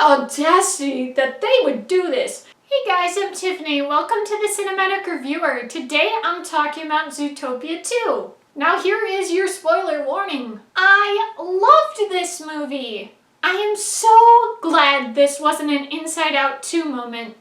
audacity that they would do this. Hey guys, I'm Tiffany. Welcome to the Cinematic Reviewer. Today I'm talking about Zootopia 2. Now here is your spoiler warning. I loved this movie. I am so glad this wasn't an Inside Out 2 moment.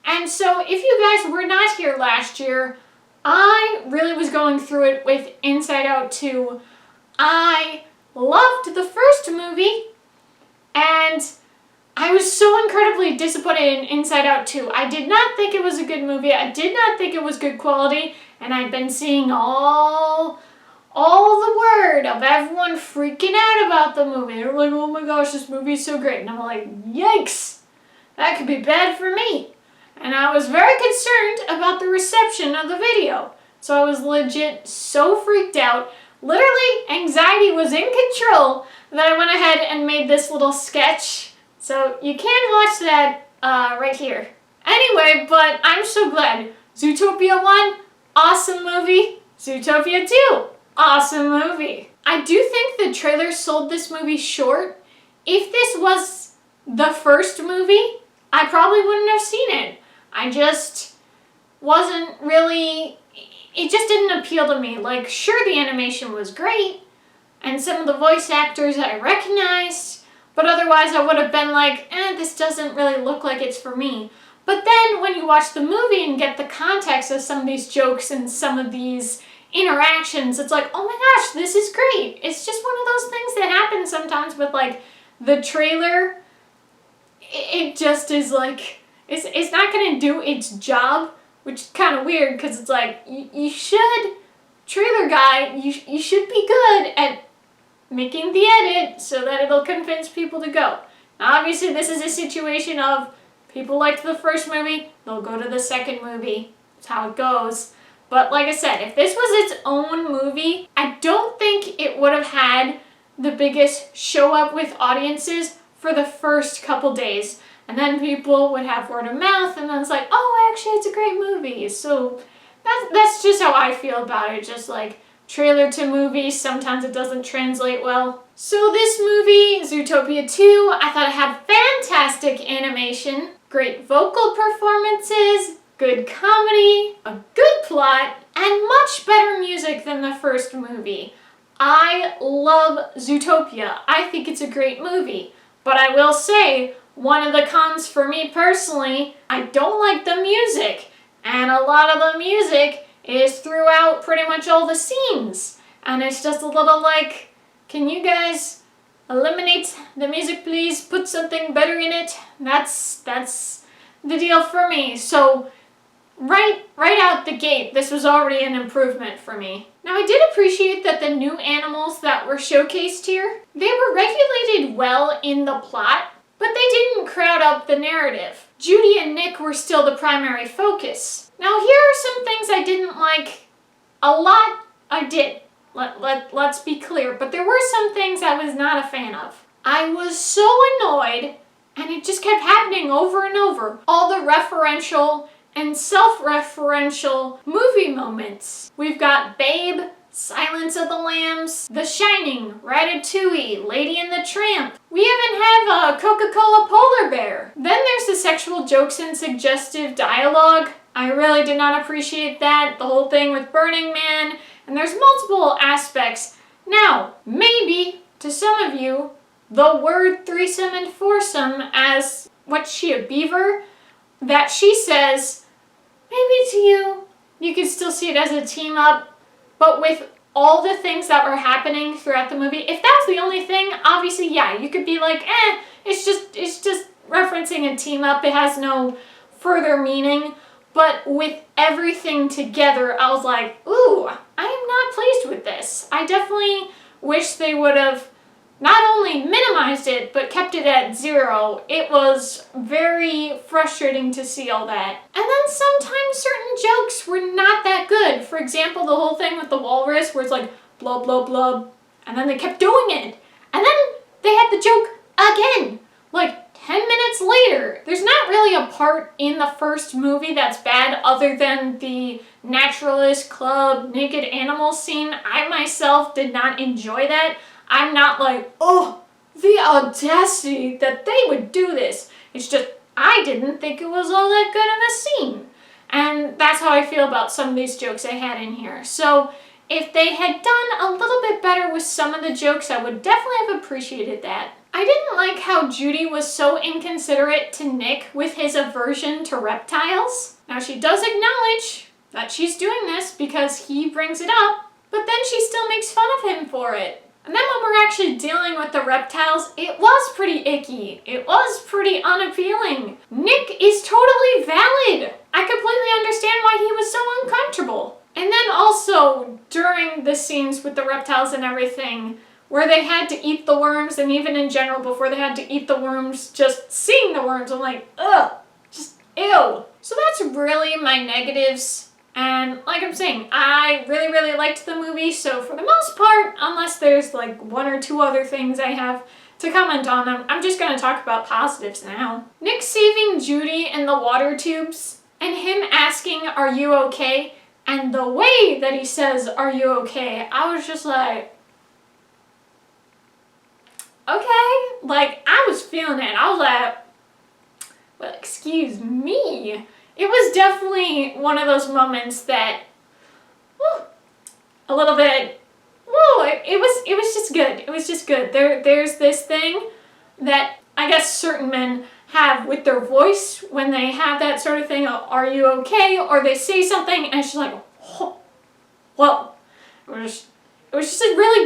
And so if you guys were not here last year, I really was going through it with Inside Out 2. I loved the first movie, and I was so incredibly disappointed in Inside Out 2. I did not think it was a good movie. I did not think it was good quality, and I'd been seeing all the word of everyone freaking out about the movie. They're like, oh my gosh, this movie is so great. And I'm like, yikes, that could be bad for me. And I was very concerned about the reception of the video. So I was legit so freaked out. Literally, anxiety was in control that I went ahead and made this little sketch. So you can watch that right here. Anyway, but I'm so glad. Zootopia 1, awesome movie. Zootopia 2, awesome movie. I do think the trailer sold this movie short. If this was the first movie, I probably wouldn't have seen it. I just wasn't really, it just didn't appeal to me. Like, sure, the animation was great, and some of the voice actors I recognized, but otherwise I would have been like, this doesn't really look like it's for me. But then when you watch the movie and get the context of some of these jokes and some of these interactions, it's like, oh my gosh, this is great. It's just one of those things that happen sometimes with like the trailer. It just is like, it's not going to do its job, which is kind of weird because it's like, you should, trailer guy, you should be good at making the edit so that it'll convince people to go. Now obviously this is a situation of people liked the first movie, they'll go to the second movie. That's how it goes. But like I said, if this was its own movie, I don't think it would have had the biggest show up with audiences for the first couple days. And then people would have word of mouth, and then it's like, oh, actually, it's a great movie. So that's just how I feel about it. Just like trailer to movie, sometimes it doesn't translate well. So this movie, Zootopia 2, I thought it had fantastic animation, great vocal performances, good comedy, a good plot, and much better music than the first movie. I love Zootopia. I think it's a great movie. But I will say, one of the cons for me personally, I don't like the music. And a lot of the music is throughout pretty much all the scenes. And it's just a little like, can you guys eliminate the music please? Put something better in it? That's the deal for me. So right out the gate, this was already an improvement for me. Now I did appreciate that the new animals that were showcased here, they were regulated well in the plot, but they didn't crowd up the narrative. Judy and Nick were still the primary focus. Now here are some things I didn't like. A lot I did. Let's be clear, but there were some things I was not a fan of. I was so annoyed, and it just kept happening over and over. All the referential and self-referential movie moments. We've got Babe, Silence of the Lambs, The Shining, Ratatouille, Lady and the Tramp. We even have a Coca-Cola polar bear. Then there's the sexual jokes and suggestive dialogue. I really did not appreciate that. The whole thing with Burning Man. And there's multiple aspects. Now, maybe, to some of you, the word threesome and foursome as, what's she, a beaver? That she says, maybe to you, you could still see it as a team up, but with all the things that were happening throughout the movie, if that's the only thing, obviously, yeah, you could be like, it's just referencing a team up, it has no further meaning, but with everything together, I was like, ooh, I am not pleased with this. I definitely wish they would have not only minimized it, but kept it at 0. It was very frustrating to see all that. And then sometimes certain jokes were not that good. For example, the whole thing with the walrus where it's like, blub, blub, blub, and then they kept doing it. And then they had the joke again, like 10 minutes later. There's not really a part in the first movie that's bad other than the Naturalist Club naked animal scene. I myself did not enjoy that. I'm not like, oh, the audacity that they would do this. It's just, I didn't think it was all that good of a scene. And that's how I feel about some of these jokes I had in here. So if they had done a little bit better with some of the jokes, I would definitely have appreciated that. I didn't like how Judy was so inconsiderate to Nick with his aversion to reptiles. Now she does acknowledge that she's doing this because he brings it up, but then she still makes fun of him for it. And then when we're actually dealing with the reptiles, it was pretty icky. It was pretty unappealing. Nick is totally valid. I completely understand why he was so uncomfortable. And then also, during the scenes with the reptiles and everything, where they had to eat the worms, and even in general, before they had to eat the worms, just seeing the worms, I'm like, ugh, just ew. So that's really my negatives. And like I'm saying, I really, really liked the movie, so for the most part, unless there's like one or two other things I have to comment on, I'm just going to talk about positives now. Nick saving Judy in the water tubes, and him asking, "Are you okay?" And the way that he says, "Are you okay?" I was just like, okay. Like, I was feeling it. I was like, well, excuse me. It was definitely one of those moments that, whew, a little bit, whoa, it was just good. It was just good. There's this thing that I guess certain men have with their voice when they have that sort of thing, "Are you okay?" Or they say something and it's just like, oh, well, it was just a really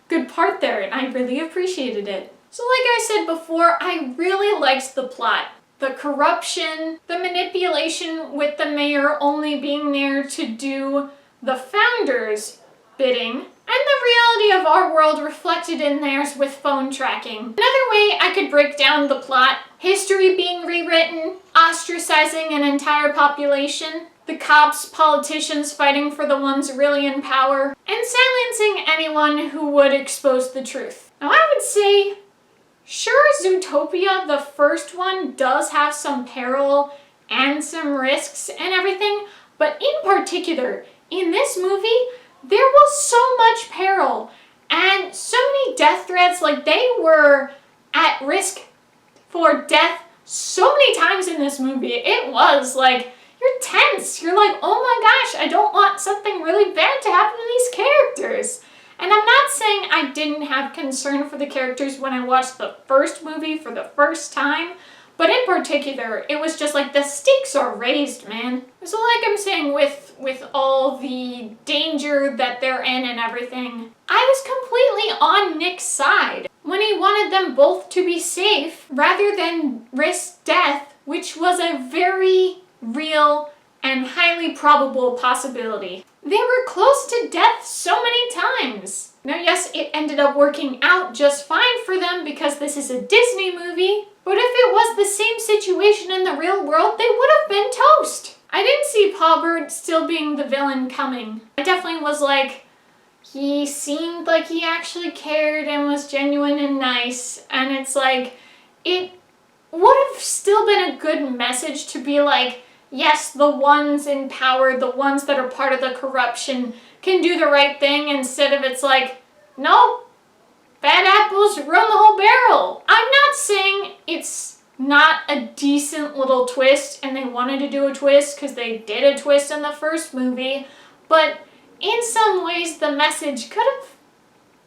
good part there, and I really appreciated it. So like I said before, I really liked the plot. The corruption, the manipulation with the mayor only being there to do the founders' bidding, and the reality of our world reflected in theirs with phone tracking. Another way I could break down the plot: history being rewritten, ostracizing an entire population, the cops, politicians fighting for the ones really in power, and silencing anyone who would expose the truth. Now I would say, sure, Zootopia, the first one, does have some peril and some risks and everything, but in particular, in this movie, there was so much peril and so many death threats. Like, they were at risk for death so many times in this movie. It was like, you're tense. You're like, oh my gosh, I don't want something really bad to happen to these characters. And I'm not saying I didn't have concern for the characters when I watched the first movie for the first time, but in particular, it was just like the stakes are raised, man. So like I'm saying, with all the danger that they're in and everything, I was completely on Nick's side when he wanted them both to be safe rather than risk death, which was a very real and highly probable possibility. They were close to death so many times. Now yes, it ended up working out just fine for them because this is a Disney movie, but if it was the same situation in the real world, they would have been toast. I didn't see Paul Bird still being the villain coming. I definitely was like, he seemed like he actually cared and was genuine and nice, and it's like, it would have still been a good message to be like, yes, the ones in power, the ones that are part of the corruption, can do the right thing, instead of it's like, no, bad apples run the whole barrel. I'm not saying it's not a decent little twist, and they wanted to do a twist because they did a twist in the first movie, but in some ways the message could have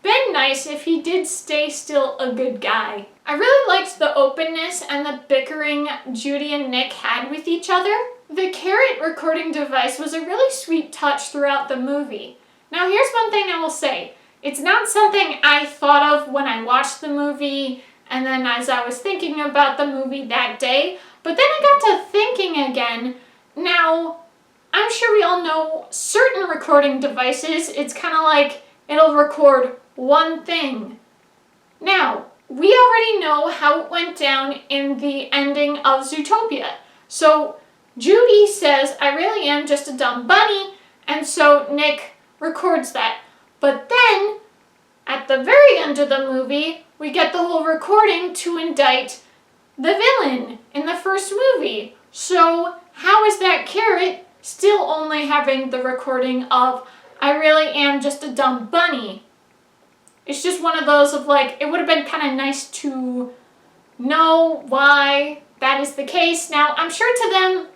been nice if he did stay still a good guy. I really liked the openness and the bickering Judy and Nick had with each other. The carrot recording device was a really sweet touch throughout the movie. Now here's one thing I will say. It's not something I thought of when I watched the movie and then as I was thinking about the movie that day, but then I got to thinking again. Now, I'm sure we all know certain recording devices, it's kind of like it'll record one thing. Now, we already know how it went down in the ending of Zootopia. So Judy says, "I really am just a dumb bunny," and so Nick records that. But then, at the very end of the movie, we get the whole recording to indict the villain in the first movie. So how is that carrot still only having the recording of, "I really am just a dumb bunny"? It's just one of those of like, it would have been kind of nice to know why that is the case. Now, I'm sure to them,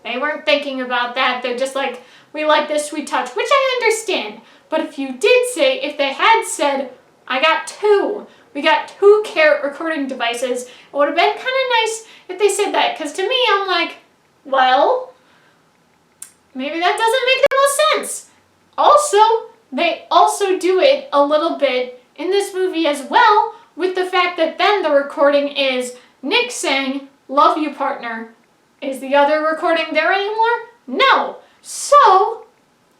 they weren't thinking about that. They're just like, we like this sweet touch, which I understand. But if if they had said, we got two recording devices, it would have been kind of nice if they said that. Because to me, I'm like, well, maybe that doesn't make the most sense. Also, they also do it a little bit in this movie as well, with the fact that then the recording is Nick saying, love you, partner. Is the other recording there anymore? No. So,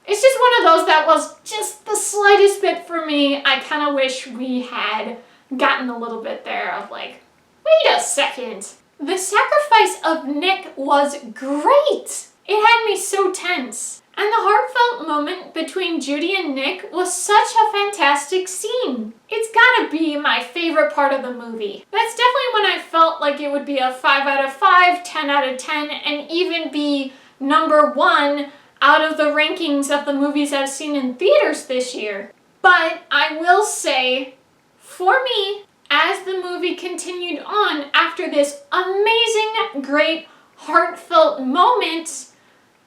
it's just one of those that was just the slightest bit for me. I kind of wish we had gotten a little bit there of like, wait a second. The sacrifice of Nick was great. It had me so tense. And the heartfelt moment between Judy and Nick was such a fantastic scene. It's gotta be my favorite part of the movie. That's definitely when I felt like it would be a 5 out of 5, 10 out of 10, and even be #1 out of the rankings of the movies I've seen in theaters this year. But I will say, for me, as the movie continued on after this amazing, great, heartfelt moment,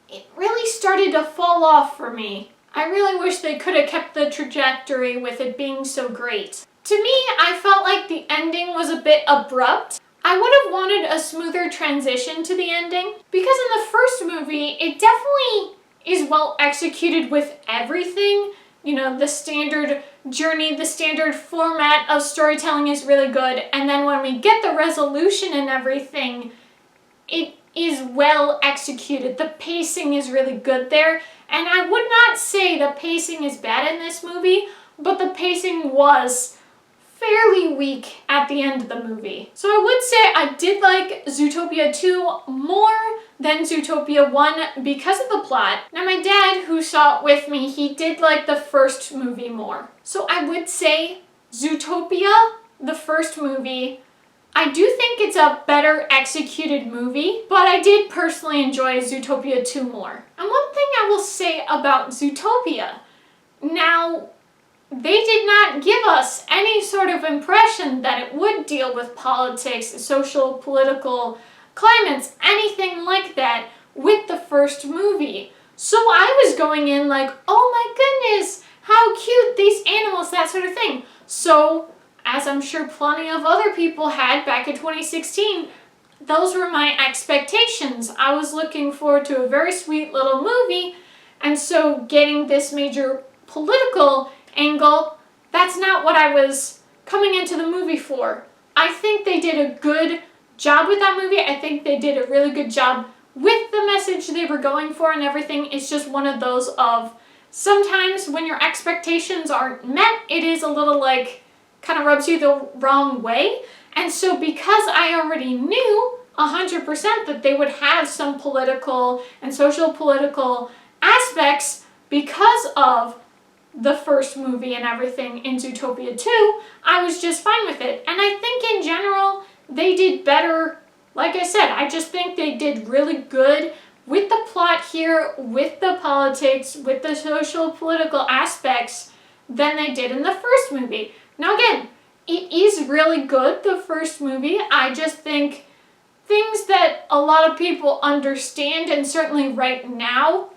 it really started to fall off for me. I really wish they could have kept the trajectory with it being so great. To me, I felt like the ending was a bit abrupt. I would have wanted a smoother transition to the ending, because in the first movie, it definitely is well executed with everything. You know, the standard journey, the standard format of storytelling is really good, and then when we get the resolution and everything, it is well executed. The pacing is really good there, and I would not say the pacing is bad in this movie, but the pacing was fairly weak at the end of the movie. So I would say I did like Zootopia 2 more than Zootopia 1 because of the plot. Now my dad, who saw it with me, he did like the first movie more. So I would say Zootopia, the first movie, I do think it's a better executed movie, but I did personally enjoy Zootopia 2 more. And one thing I will say about Zootopia, now, they did not give us any sort of impression that it would deal with politics, social, political climates, anything like that with the first movie. So I was going in like, oh my goodness, how cute, these animals, that sort of thing. So, as I'm sure plenty of other people had back in 2016, those were my expectations. I was looking forward to a very sweet little movie, and so getting this major political angle, that's not what I was coming into the movie for. I think they did a good job with that movie. I think they did a really good job with the message they were going for and everything. It's just one of those of, sometimes when your expectations aren't met, it is a little like, kind of rubs you the wrong way. And so because I already knew 100% that they would have some political and social political aspects because of the first movie and everything in Zootopia 2, I was just fine with it. And I think in general, they did better. Like I said, I just think they did really good with the plot here, with the politics, with the social political aspects than they did in the first movie. Now again, it is really good, the first movie. I just think things that a lot of people understand, and certainly right now,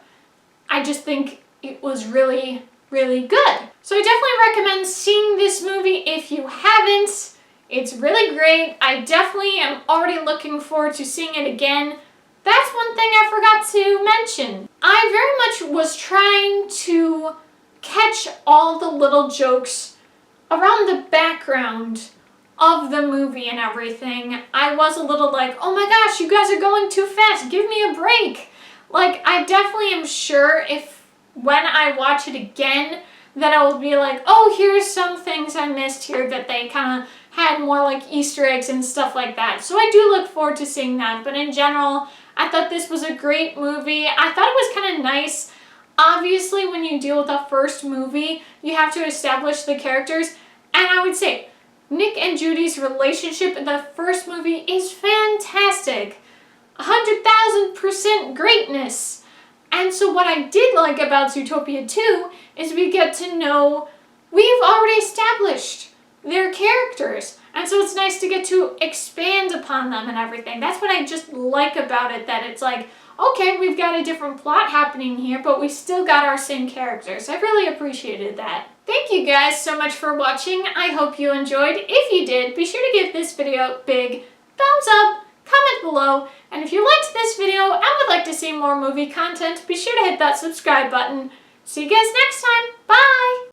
I just think it was really, really good. So I definitely recommend seeing this movie if you haven't. It's really great. I definitely am already looking forward to seeing it again. That's one thing I forgot to mention. I very much was trying to catch all the little jokes around the background of the movie and everything. I was a little like, oh my gosh, you guys are going too fast, give me a break. Like, I definitely am sure if when I watch it again that I will be like, oh, here's some things I missed here that they kind of had more like Easter eggs and stuff like that. So I do look forward to seeing that. But in general, I thought this was a great movie. I thought it was kind of nice. Obviously, when you deal with a first movie, you have to establish the characters. And I would say, Nick and Judy's relationship in the first movie is fantastic. 100,000% greatness. And so what I did like about Zootopia 2 is we get to know, we've already established their characters. And so it's nice to get to expand upon them and everything. That's what I just like about it, that it's like, okay, we've got a different plot happening here, but we still got our same characters. I really appreciated that. Thank you guys so much for watching. I hope you enjoyed. If you did, be sure to give this video a big thumbs up, comment below, and if you liked this video and would like to see more movie content, be sure to hit that subscribe button. See you guys next time.